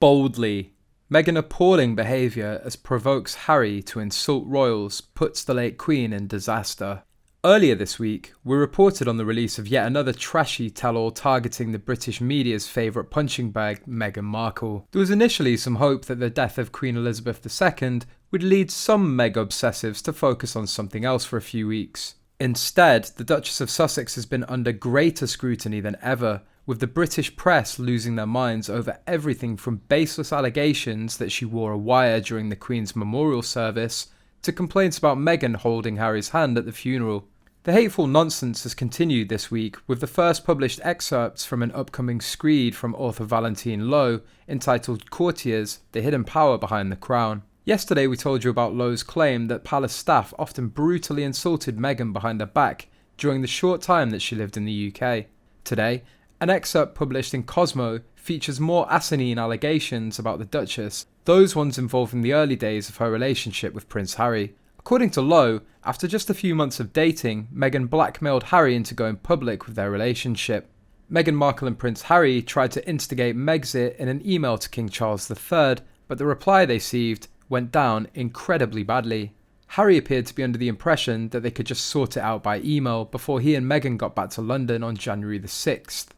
Boldly. Meghan appalling behaviour as provokes Harry to insult royals puts the late Queen in disaster. Earlier this week, we reported on the release of yet another trashy tell-all targeting the British media's favourite punching bag, Meghan Markle. There was initially some hope that the death of Queen Elizabeth II would lead some Meg obsessives to focus on something else for a few weeks. Instead, the Duchess of Sussex has been under greater scrutiny than ever, with the British press losing their minds over everything from baseless allegations that she wore a wire during the Queen's memorial service to complaints about Meghan holding Harry's hand at the funeral. The hateful nonsense has continued this week, with the first published excerpts from an upcoming screed from author Valentine Lowe entitled Courtiers, the Hidden Power Behind the Crown. Yesterday we told you about Lowe's claim that palace staff often brutally insulted Meghan behind her back during the short time that she lived in the UK. Today, an excerpt published in Cosmo features more asinine allegations about the Duchess, those ones involving the early days of her relationship with Prince Harry. According to Lowe, after just a few months of dating, Meghan blackmailed Harry into going public with their relationship. Meghan Markle and Prince Harry tried to instigate Megxit in an email to King Charles III, but the reply they received went down incredibly badly. Harry appeared to be under the impression that they could just sort it out by email before he and Meghan got back to London on January the 6th.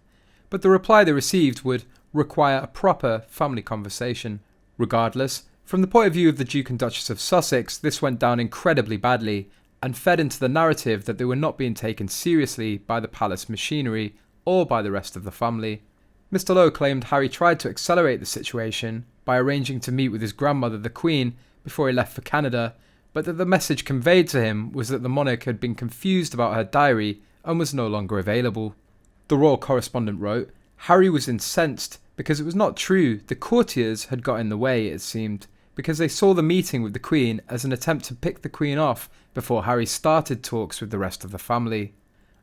But the reply they received would require a proper family conversation. Regardless, from the point of view of the Duke and Duchess of Sussex, this went down incredibly badly and fed into the narrative that they were not being taken seriously by the palace machinery or by the rest of the family. Mr Lowe claimed Harry tried to accelerate the situation by arranging to meet with his grandmother, the Queen, before he left for Canada, but that the message conveyed to him was that the monarch had been confused about her diary and was no longer available. The royal correspondent wrote, Harry was incensed because it was not true. The courtiers had got in the way, it seemed, because they saw the meeting with the Queen as an attempt to pick the Queen off before Harry started talks with the rest of the family.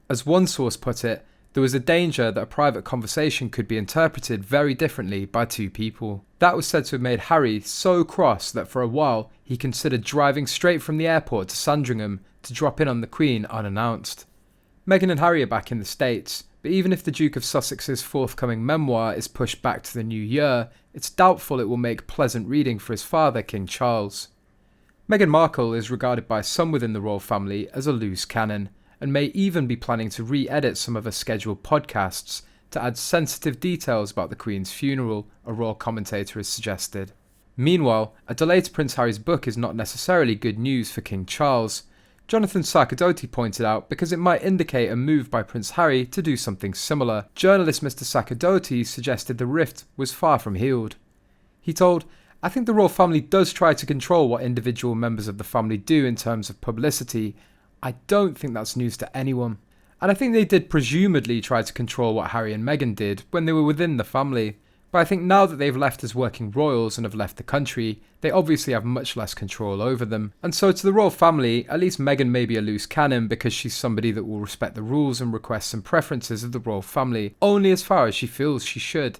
As one source put it, there was a danger that a private conversation could be interpreted very differently by two people. That was said to have made Harry so cross that for a while he considered driving straight from the airport to Sandringham to drop in on the Queen unannounced. Meghan and Harry are back in the States, but even if the Duke of Sussex's forthcoming memoir is pushed back to the new year, it's doubtful it will make pleasant reading for his father, King Charles. Meghan Markle is regarded by some within the royal family as a loose cannon, and may even be planning to re-edit some of her scheduled podcasts to add sensitive details about the Queen's funeral, a royal commentator has suggested. Meanwhile, a delay to Prince Harry's book is not necessarily good news for King Charles. Jonathan Sacerdoti pointed out because it might indicate a move by Prince Harry to do something similar. Journalist Mr Sacerdoti suggested the rift was far from healed. He told, I think the royal family does try to control what individual members of the family do in terms of publicity. I don't think that's news to anyone. And I think they did presumably try to control what Harry and Meghan did when they were within the family. But I think now that they've left as working royals and have left the country, they obviously have much less control over them. And so to the royal family, at least Meghan may be a loose cannon because she's somebody that will respect the rules and requests and preferences of the royal family, only as far as she feels she should.